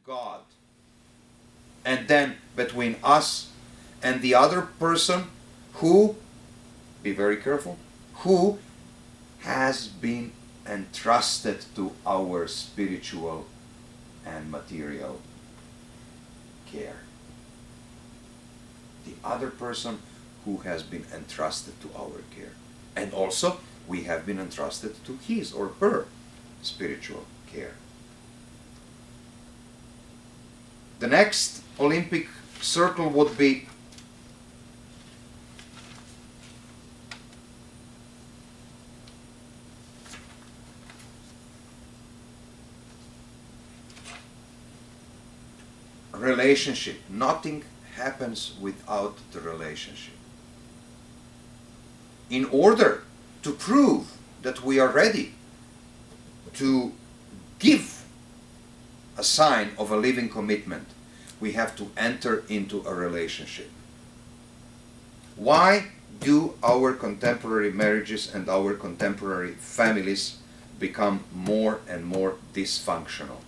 God, and then between us and the other person who, be very careful, who has been entrusted to our spiritual and material care. The other person who has been entrusted to our care. And also, we have been entrusted to his or her spiritual care. The next Olympic circle would be relationship. Nothing happens without the relationship. In order to prove that we are ready to give a sign of a living commitment, we have to enter into a relationship. Why do our contemporary marriages and our contemporary families become more and more dysfunctional?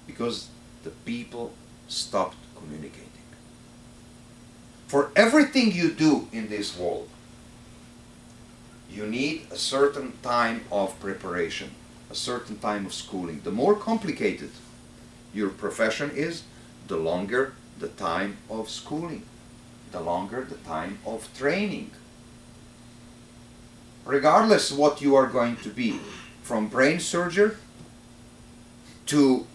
Because the people stopped communicating. For everything you do in this world, you need a certain time of preparation, a certain time of schooling. The more complicated your profession is, the longer the time of schooling, the longer the time of training. Regardless what you are going to be, from brain surgeon to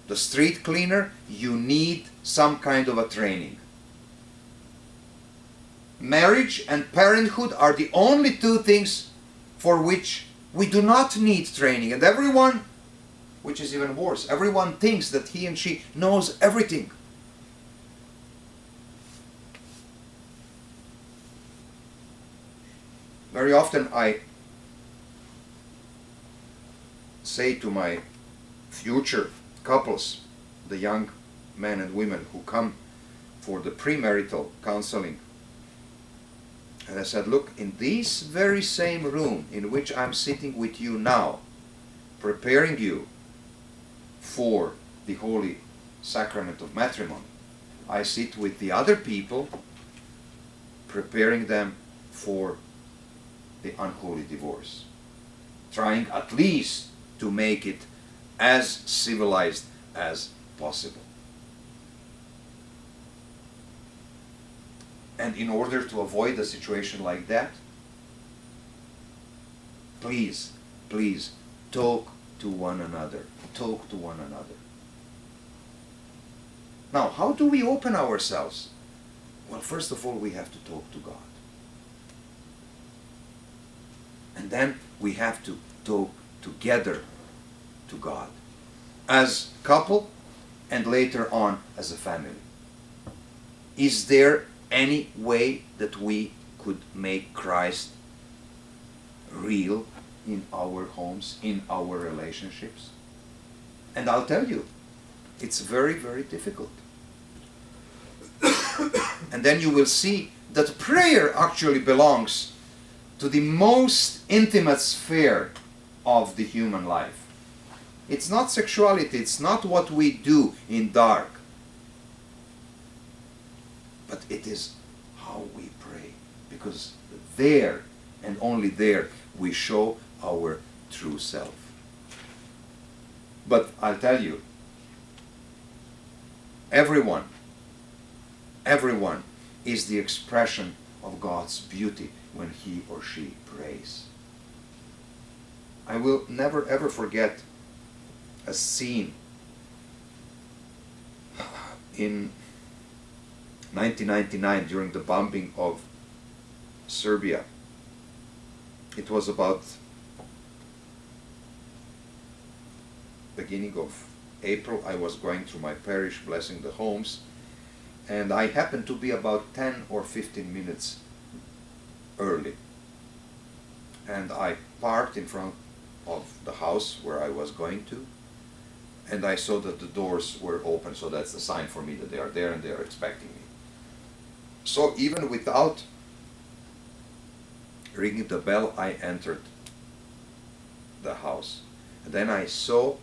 the street cleaner, you need some kind of a training. Marriage and parenthood are the only two things for which we do not need training. And everyone, which is even worse, everyone thinks that he and she knows everything. Very often I say to my future couples, the young men and women who come for the premarital counseling, and I said, look, in this very same room in which I'm sitting with you now, preparing you for the holy sacrament of matrimony, I sit with the other people, preparing them for the unholy divorce, trying at least to make it as civilized as possible. And in order to avoid a situation like that, please, please, talk to one another. Talk to one another. Now, how do we open ourselves? Well, first of all, we have to talk to God. And then we have to talk together to God, as couple and later on as a family. Is there any way that we could make Christ real in our homes, in our relationships? And I'll tell you, it's very, very difficult. And then you will see that prayer actually belongs to the most intimate sphere of the human life. It's not sexuality, it's not what we do in dark, but it is how we pray, because there and only there we show our true self. But I'll tell you, everyone is the expression of God's beauty when he or she prays. I will never ever forget a scene in 1999 during the bombing of Serbia. It was about beginning of April. I was going through my parish blessing the homes, and I happened to be about 10 or 15 minutes early. And I parked in front of the house where I was going to, and I saw that the doors were open, so that's a sign for me that they are there and they are expecting me. So even without ringing the bell, I entered the house. And then I saw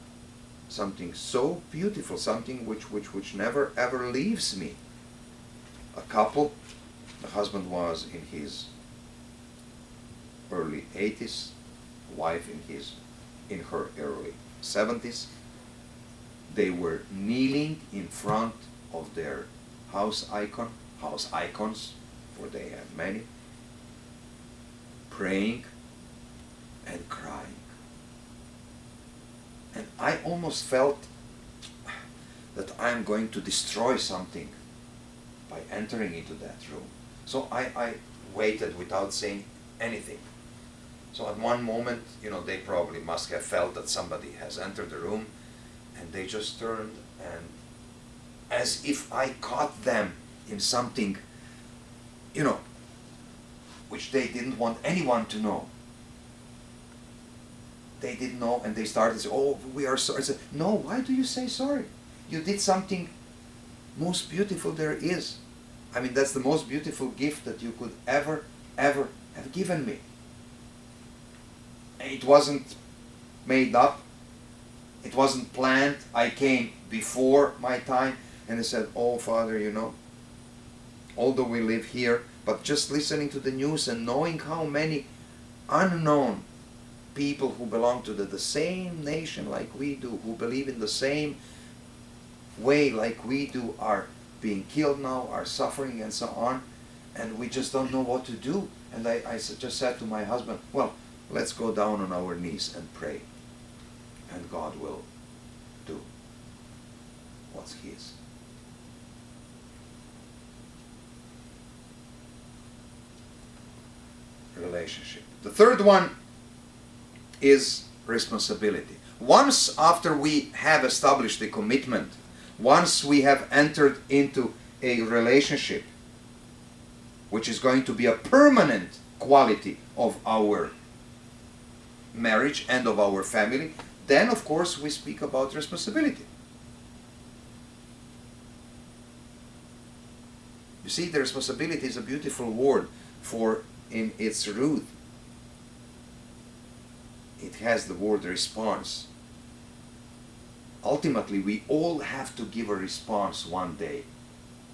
something so beautiful, something which never ever leaves me. A couple, the husband was in his early 80s, wife in her early 70s. They were kneeling in front of their house icons, for they had many, praying and crying. And I almost felt that I'm going to destroy something by entering into that room. So I waited without saying anything. So at one moment, they probably must have felt that somebody has entered the room, and they just turned, and as if I caught them in something, which they didn't want anyone to know. They didn't know, and they started to say, "Oh, we are sorry." I said, "No, why do you say sorry? You did something most beautiful there is. I mean, that's the most beautiful gift that you could ever have given me. It wasn't made up. It wasn't planned. I came before my time." And I said, "Oh, Father, although we live here, but just listening to the news and knowing how many unknown people who belong to the same nation like we do, who believe in the same way like we do, are being killed now, are suffering and so on, and we just don't know what to do." And I just said to my husband, "Well, let's go down on our knees and pray, and God will do what's His." Relationship. The third one is responsibility. Once after we have established the commitment, once we have entered into a relationship, which is going to be a permanent quality of our marriage and of our family, then of course we speak about responsibility. You see, the responsibility is a beautiful word, for in its root it has the word response. Ultimately, we all have to give a response one day.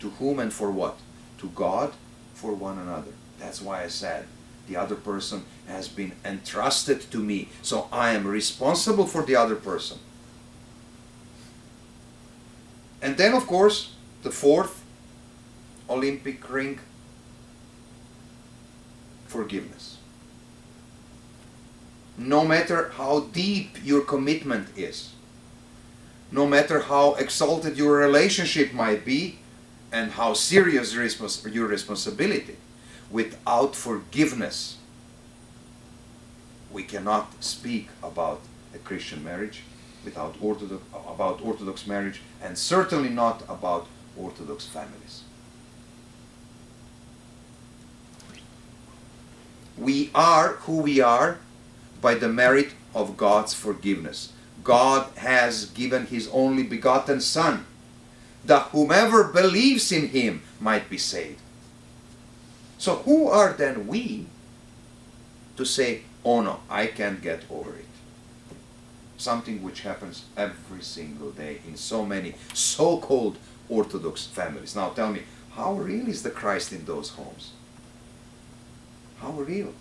To whom and for what? To God, for one another. That's why I said the other person has been entrusted to me, so I am responsible for the other person. And then, of course, the fourth Olympic ring, forgiveness. No matter how deep your commitment is, no matter how exalted your relationship might be, and how serious your responsibility, without forgiveness, we cannot speak about a Christian marriage, about Orthodox marriage, and certainly not about Orthodox families. We are who we are by the merit of God's forgiveness. God has given His only begotten Son, that whomever believes in Him might be saved. So who are then we to say, "Oh no, I can't get over it"? Something which happens every single day in so many so-called Orthodox families. Now tell me, how real is the Christ in those homes? How real?